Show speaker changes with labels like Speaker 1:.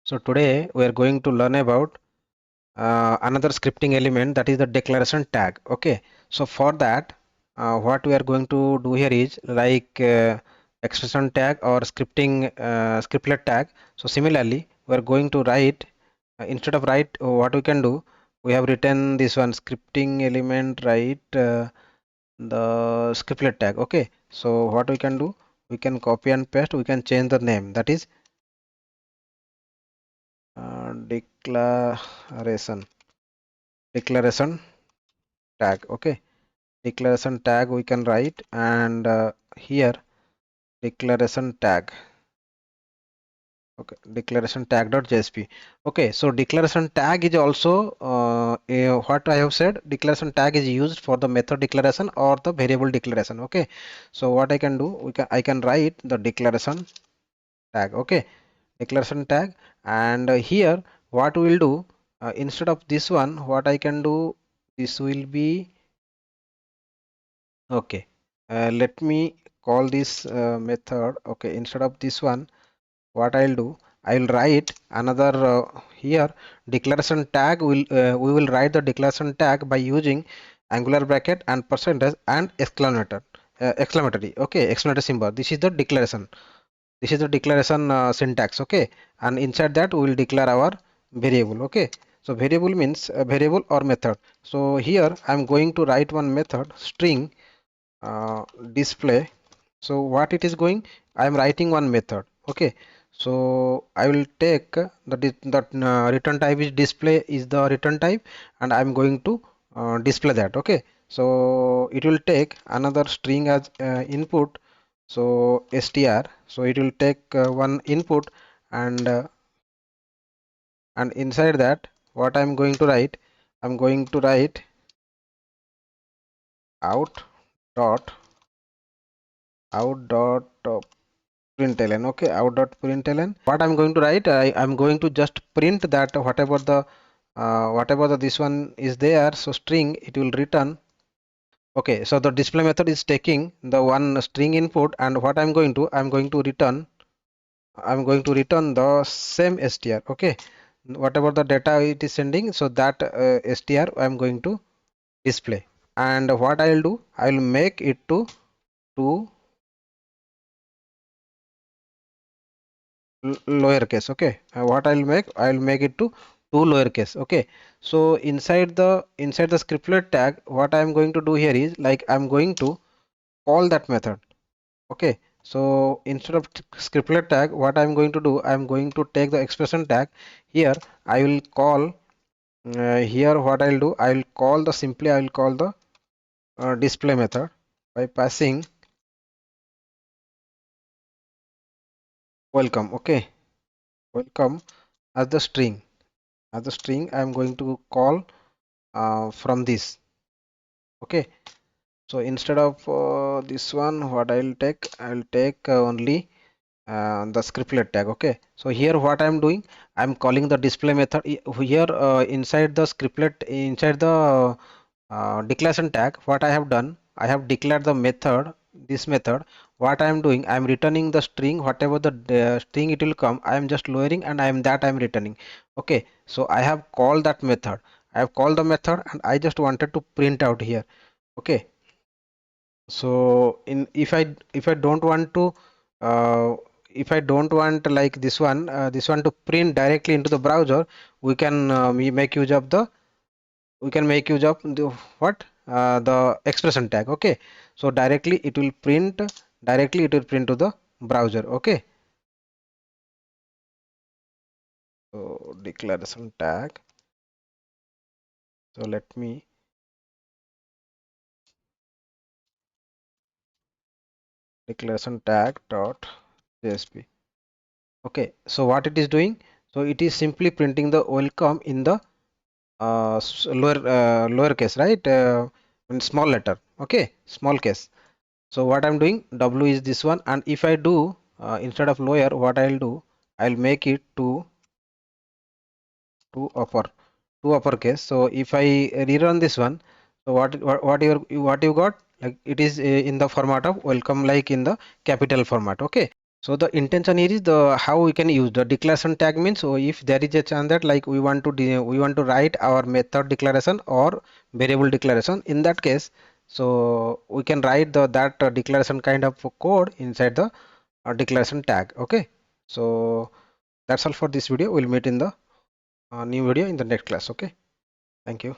Speaker 1: So today we are going to learn about another scripting element, that is the declaration tag. Okay, so for that what we are going to do here is like expression tag or scriptlet tag. So similarly we are going to write instead of write, what we can do, we have written this one scripting element, right? The scriptlet tag. Okay, so what we can do, we can copy and paste, we can change the name, that is declaration tag. Okay, declaration tag we can write, and here declaration tag. Okay, declaration tag dot JSP. Okay, so declaration tag is also what I have said, declaration tag is used for the method declaration or the variable declaration. Okay, so what I can do, I can write the declaration tag. Okay, declaration tag, and here what we will do, instead of this one, what I can do, this will be okay. Let me call this method. Okay, instead of this one, what I'll do, I'll write another here declaration tag. We will write the declaration tag by using angular bracket and percentage and exclamatory. Okay, exclamatory symbol. This is the declaration. This is the declaration syntax. Okay, and inside that we will declare our variable. Okay, so variable means a variable or method. So here I'm going to write one method string display. So what it is going, I am writing one method. Okay, so I will take that return type is display is the return type, and I am going to display that. Okay, so it will take another string as input, so str, so it will take one input, and inside that what I am going to write, I am going to write out dot out dot println. Okay, out dot println, what I'm going to write, I'm going to just print that whatever the this one is there, so string it will return. Okay, so the display method is taking the one string input, and what I'm going to return, I'm going to return the same str. Okay, whatever the data it is sending, so that str I'm going to display. And what I'll do, I'll make it to two lowercase. Okay, what I'll make it to two lowercase. Okay, so inside the scriptlet tag, what I'm going to do here is like I'm going to call that method. Okay, so instead of scriptlet tag, what I'm going to do, I'm going to take the expression tag. Here I will call here what I'll do, I'll call the simply I will call the display method by passing welcome. Okay, welcome as the string. I'm going to call from this. Okay, so instead of this one, what I'll take only the scriptlet tag. Okay, so here what I'm doing, I'm calling the display method here inside the scriptlet, inside the declaration tag. What I have done, I have declared the method, this method. What I am doing, I am returning the string, whatever the string it will come, I am just lowering, and I am returning. Okay, so I have called that method, I have called the method, and I just wanted to print out here. Okay, so in if I don't want to if I don't want like this one to print directly into the browser, we can we make use of the we can make use of the what the expression tag. Okay, so directly it will print to the browser. Okay, so declaration tag, so let me declaration tag dot JSP. Okay, so what it is doing, so it is simply printing the welcome in the lowercase, right? In small letter. Okay, small case. So what I'm doing, W is this one, and if I do instead of lower, what I'll do, I'll make it to uppercase. So if I rerun this one, so what you got, like it is in the format of welcome, like in the capital format. Okay, So the intention here is the how we can use the declaration tag means, so if there is a chance that like we want to write our method declaration or variable declaration, in that case, so we can write the that declaration kind of code inside the declaration tag. Okay, so that's all for this video. We'll meet in the new video in the next class. Okay, thank you.